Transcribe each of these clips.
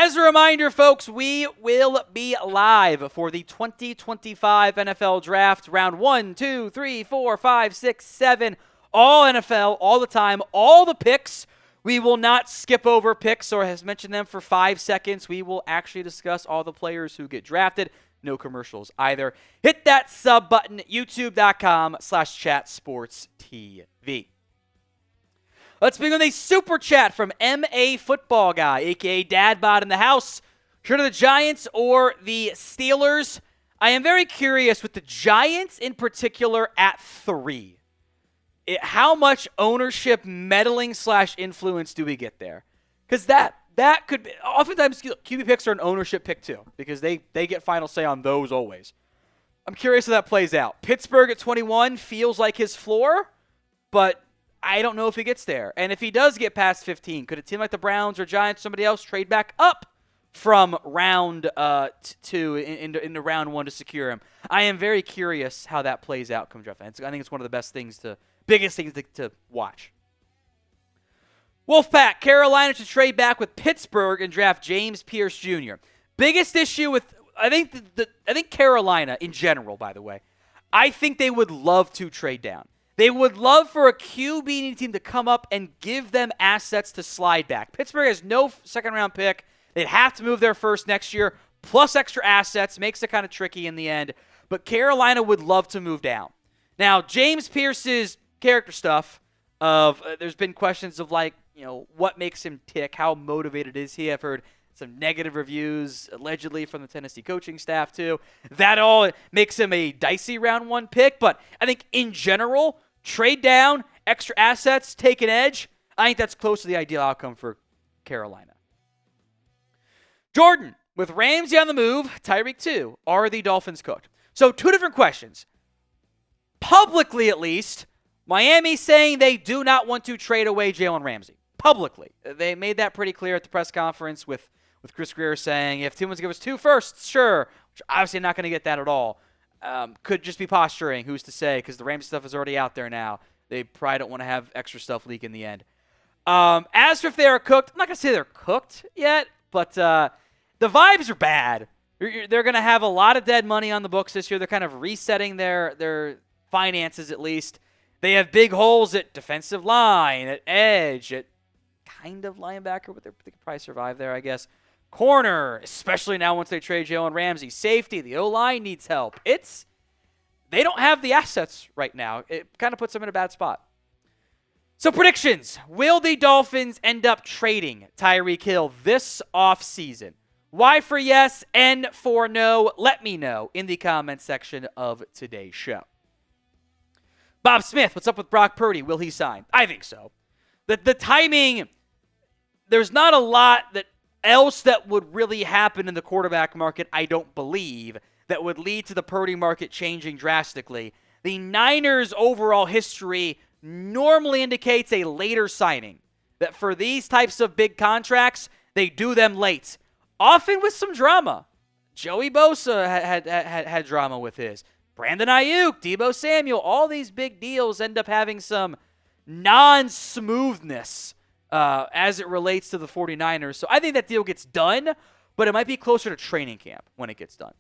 As a reminder, folks, we will be live for the 2025 NFL Draft. Round 1, 2, 3, 4, 5, 6, 7. All NFL, all the time, all the picks. We will not skip over picks or has mentioned them for 5 seconds. We will actually discuss all the players who get drafted. No commercials either. Hit that sub button at youtube.com/chatsportstv. Let's begin with a super chat from MA Football Guy, a.k.a. Dadbot in the house. Sure, the Giants or the Steelers? I am very curious with the Giants in particular at 3. How much ownership meddling / influence do we get there? Because that could be, oftentimes QB picks are an ownership pick too, because they get final say on those always. I'm curious how that plays out. Pittsburgh at 21 feels like his floor, but I don't know if he gets there. And if he does get past 15, could a team like the Browns or Giants, somebody else, trade back up from round 2 into round 1 to secure him? I am very curious how that plays out come draft. I think it's one of the biggest things to watch. Wolfpack, Carolina to trade back with Pittsburgh and draft James Pearce Jr. Biggest issue with, I think Carolina in general, by the way, I think they would love to trade down. They would love for a QB team to come up and give them assets to slide back. Pittsburgh has no second-round pick. They'd have to move their first next year, plus extra assets. Makes it kind of tricky in the end. But Carolina would love to move down. Now, James Pearce's character stuff there's been questions of what makes him tick, how motivated is he? I've heard some negative reviews, allegedly, from the Tennessee coaching staff, too. That all makes him a dicey round 1 pick. But I think in general, trade down, extra assets, take an edge. I think that's close to the ideal outcome for Carolina. Jordan, with Ramsey on the move, Tyreek 2, are the Dolphins cooked? So 2 different questions. Publicly, at least, Miami saying they do not want to trade away Jalen Ramsay. Publicly. They made that pretty clear at the press conference with Chris Greer saying, if team wants to give us 2 firsts, sure. Which obviously not going to get that at all. Could just be posturing, who's to say, because the Ramsey stuff is already out there now. They probably don't want to have extra stuff leak in the end. As for if they are cooked, I'm not going to say they're cooked yet, but the vibes are bad. They're going to have a lot of dead money on the books this year. They're kind of resetting their finances at least. They have big holes at defensive line, at edge, at kind of linebacker, but they could probably survive there, I guess. Corner, especially now once they trade Jalen Ramsey. Safety, the O-line needs help. They don't have the assets right now. It kind of puts them in a bad spot. So predictions. Will the Dolphins end up trading Tyreek Hill this offseason? Y for yes, N for no. Let me know in the comments section of today's show. Bob Smith, what's up with Brock Purdy? Will he sign? I think so. The timing, there's not a lot else that would really happen in the quarterback market, I don't believe, that would lead to the Purdy market changing drastically. The Niners' overall history normally indicates a later signing. That for these types of big contracts, they do them late. Often with some drama. Joey Bosa had drama with his. Brandon Ayuk, Deebo Samuel, all these big deals end up having some non-smoothness as it relates to the 49ers. So I think that deal gets done, but it might be closer to training camp when it gets done.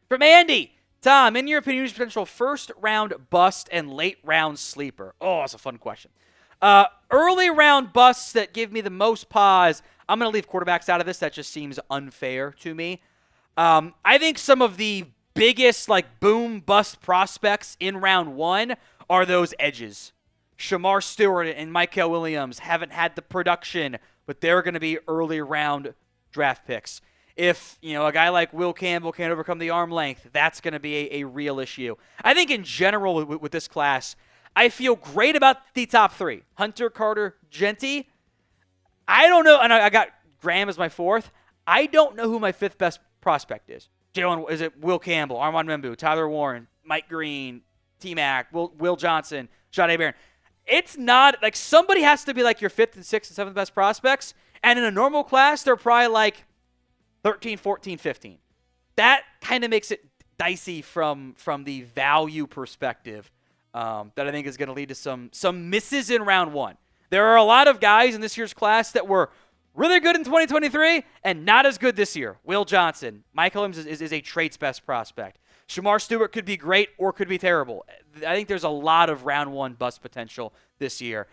From Andy, Tom, in your opinion, who's potential first-round bust and late-round sleeper? Oh, that's a fun question. Early-round busts that give me the most pause, I'm going to leave quarterbacks out of this. That just seems unfair to me. I think some of the biggest boom bust prospects in round 1 are those edges. Shamar Stewart and Mykel Williams haven't had the production, but they're going to be early round draft picks. If a guy like Will Campbell can't overcome the arm length, that's going to be a real issue. I think in general with this class, I feel great about the top 3. Hunter, Carter, Genty. I don't know, and I got Graham as my 4th. I don't know who my 5th best prospect is. Is it Will Campbell, Armand Membu, Tyler Warren, Mike Green, T-Mac, Will Johnson, Jahdae Barron? It's not, somebody has to be your 5th and 6th and 7th best prospects, and in a normal class, they're probably 13, 14, 15. That kind of makes it dicey from the value perspective that I think is going to lead to some misses in round 1. There are a lot of guys in this year's class that were Really good in 2023 and not as good this year. Will Johnson. Mike Williams is a traits best prospect. Shemar Stewart could be great or could be terrible. I think there's a lot of round one bust potential this year.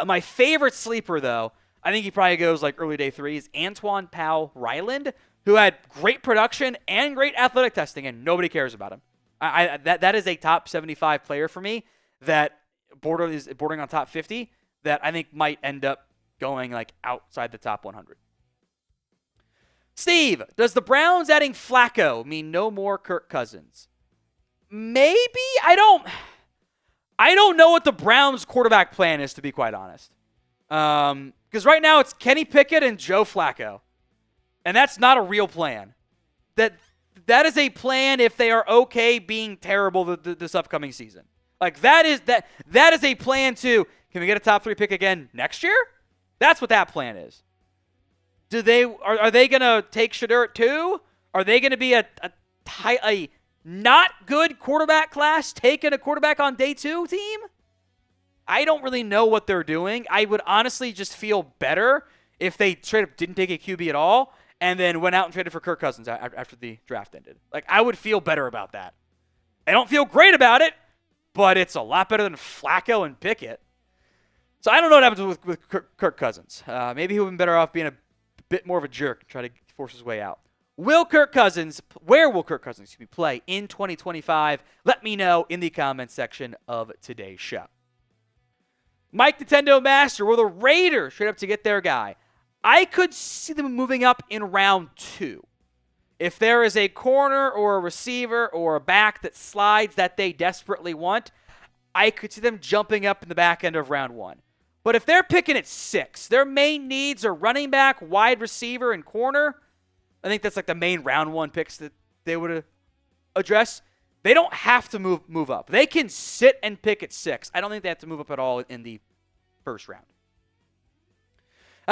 My favorite sleeper, though, I think he probably goes like early day 3, is Antoine Powell-Ryland, who had great production and great athletic testing, and nobody cares about him. That is a top 75 player for me that bordering on top 50 that I think might end up going like outside the top 100. Steve, does the Browns adding Flacco mean no more Kirk Cousins? Maybe. I don't know what the Browns quarterback plan is, to be quite honest. Because right now it's Kenny Pickett and Joe Flacco. And that's not a real plan. That is a plan if they are okay being terrible this upcoming season. Like that is a plan to, can we get a top 3 pick again next year? That's what that plan is. Are they gonna take Shedeur at 2? Are they gonna be a not good quarterback class taking a quarterback on day 2 team? I don't really know what they're doing. I would honestly just feel better if they straight up didn't take a QB at all and then went out and traded for Kirk Cousins after the draft ended. Like, I would feel better about that. I don't feel great about it, but it's a lot better than Flacco and Pickett. So I don't know what happens with Kirk Cousins. Maybe he would have been better off being a bit more of a jerk, try to force his way out. Where will Kirk Cousins play in 2025? Let me know in the comments section of today's show. Mike Nintendo Master, will the Raiders straight up to get their guy? I could see them moving up in round 2. If there is a corner or a receiver or a back that slides that they desperately want, I could see them jumping up in the back end of round 1. But if they're picking at 6, their main needs are running back, wide receiver, and corner. I think that's like the main round 1 picks that they would address. They don't have to move up. They can sit and pick at 6. I don't think they have to move up at all in the first round.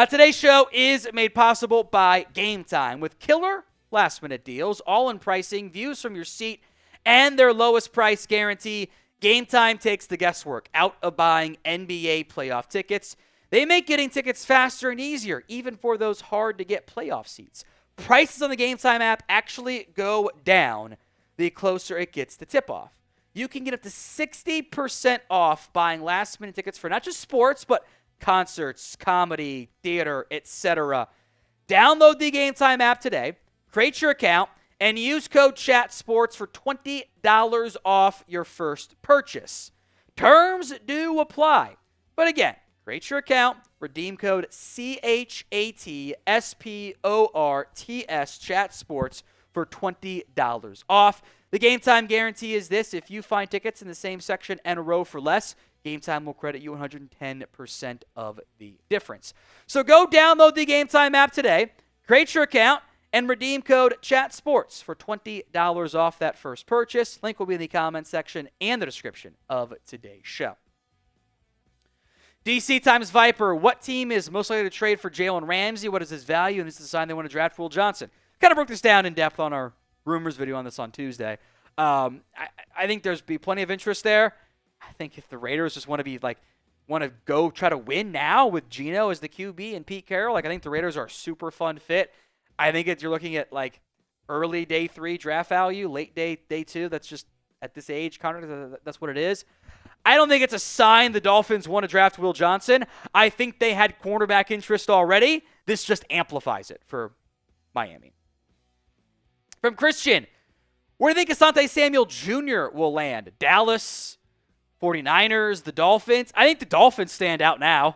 Today's show is made possible by Game Time with killer last-minute deals, all-in pricing, views from your seat, and their lowest price guarantee. Game Time takes the guesswork out of buying NBA playoff tickets. They make getting tickets faster and easier, even for those hard-to-get playoff seats. Prices on the Game Time app actually go down the closer it gets to tip-off. You can get up to 60% off buying last-minute tickets for not just sports, but concerts, comedy, theater, etc. Download the Game Time app today, create your account, and use code CHATSPORTS for $20 off your first purchase. Terms do apply. But again, create your account, redeem code CHATSPORTS, CHATSPORTS for $20 off. The Game Time guarantee is this: if you find tickets in the same section and row for less, Game Time will credit you 110% of the difference. So go download the Game Time app today, create your account, and redeem code CHATSPORTS for $20 off that first purchase. Link will be in the comments section and the description of today's show. DC times Viper, what team is most likely to trade for Jaylen Ramsay? What is his value? And is this a sign they want to draft Will Johnson? Kind of broke this down in depth on our rumors video on this on Tuesday. I think there's be plenty of interest there. I think if the Raiders just want to go try to win now with Geno as the QB and Pete Carroll, I think the Raiders are a super fun fit. I think if you're looking at early day 3 draft value, late day 2, that's just at this age, Connor, that's what it is. I don't think it's a sign the Dolphins want to draft Will Johnson. I think they had cornerback interest already. This just amplifies it for Miami. From Christian, where do you think Asante Samuel Jr. will land? Dallas, 49ers, the Dolphins? I think the Dolphins stand out now.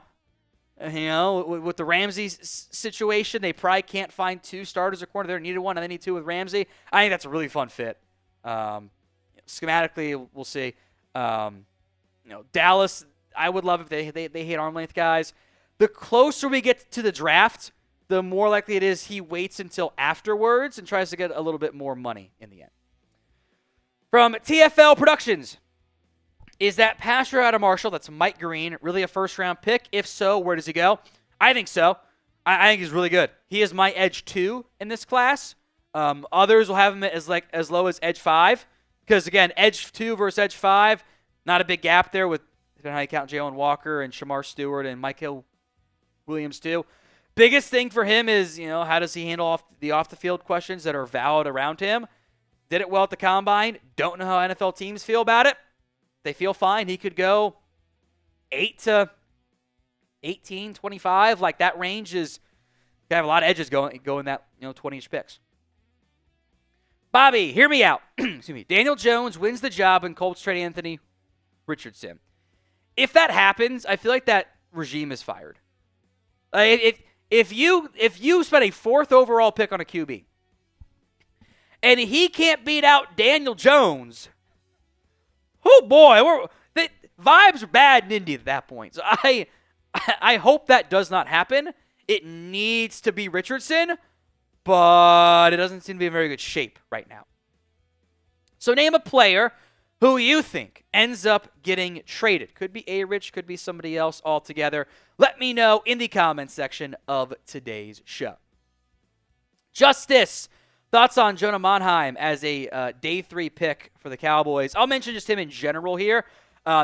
With the Ramsey situation, they probably can't find 2 starters or corner. They needed 1, and they need 2 with Ramsey. I think that's a really fun fit. Schematically, we'll see. Dallas, I would love if they hit arm length guys. The closer we get to the draft, the more likely it is he waits until afterwards and tries to get a little bit more money in the end. From TFL Productions, is that pass out of Marshall, that's Mike Green, really a first-round pick? If so, where does he go? I think so. I think he's really good. He is my edge 2 in this class. Others will have him as low as edge 5. Because, again, edge 2 versus edge 5, not a big gap there with depending on how you count Jalen Walker and Shemar Stewart and Michael Williams too. Biggest thing for him is, how does he handle off the field questions that are valid around him? Did it well at the combine. Don't know how NFL teams feel about it. They feel fine. He could go 8 to 18, 25. Like that range is going to have a lot of edges going that 20-inch picks. Bobby, hear me out. Excuse me. Daniel Jones wins the job and Colts trade Anthony Richardson. If that happens, I feel like that regime is fired. If you spend a 4th overall pick on a QB and he can't beat out Daniel Jones, oh boy, the vibes are bad in Indy at that point. So I hope that does not happen. It needs to be Richardson, but it doesn't seem to be in very good shape right now. So name a player who you think ends up getting traded. Could be A-Rich, could be somebody else altogether. Let me know in the comments section of today's show. Justice, thoughts on Jonah Manheim as a day 3 pick for the Cowboys. I'll mention just him in general here.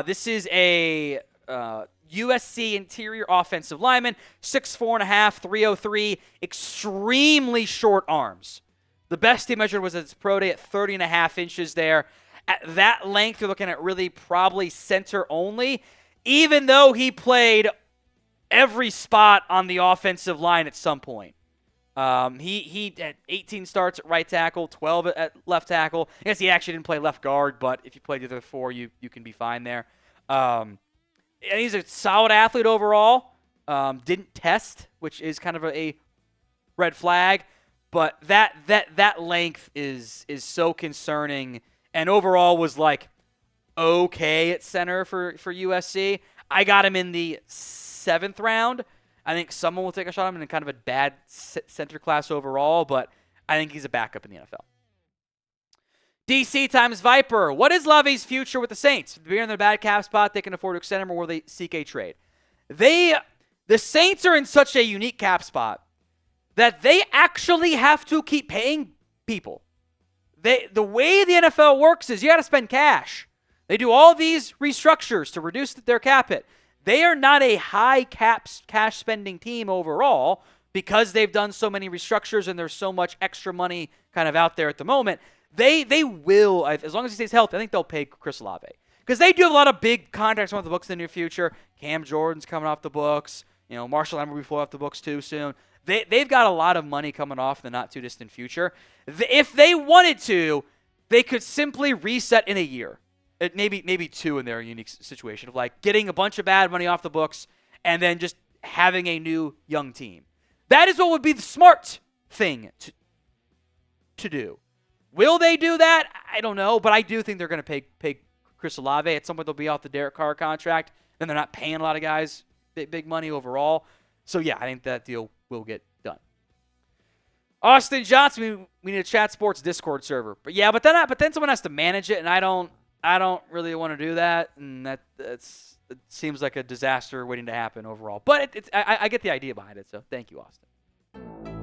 This is a USC interior offensive lineman, 6'4.5", 303, extremely short arms. The best he measured was at his pro day at 30.5 inches there. At that length, you're looking at really probably center only, even though he played every spot on the offensive line at some point. He had 18 starts at right tackle, 12 at left tackle. I guess he actually didn't play left guard, but if you played the other 4, you can be fine there. And he's a solid athlete overall. Didn't test, which is kind of a red flag, but that length is so concerning. And overall was like okay at center for USC. I got him in the 7th round. I think someone will take a shot at him in kind of a bad center class overall, but I think he's a backup in the NFL. DC times Viper. What is Lave's future with the Saints? If they're in their bad cap spot, they can afford to extend him, or will they seek a trade? The Saints are in such a unique cap spot that they actually have to keep paying people. The way the NFL works is you got to spend cash. They do all these restructures to reduce their cap hit. They are not a high cash spending team overall because they've done so many restructures and there's so much extra money kind of out there at the moment. They will, as long as he stays healthy, I think they'll pay Chris Olave. Because they do have a lot of big contracts on the books in the near future. Cam Jordan's coming off the books. Marshall Lamb will be fully off the books too soon. They've got a lot of money coming off in the not-too-distant future. If they wanted to, they could simply reset in a year. Maybe 2 in their unique situation of like getting a bunch of bad money off the books and then just having a new young team. That is what would be the smart thing to do. Will they do that? I don't know, but I do think they're going to pay Chris Olave. At some point, they'll be off the Derek Carr contract. Then they're not paying a lot of guys big money overall. So, yeah, I think that deal will get done. Austin Johnson, we need a Chat Sports Discord server. But then someone has to manage it, and I don't really want to do that, and it seems like a disaster waiting to happen overall. But I get the idea behind it, so thank you, Austin.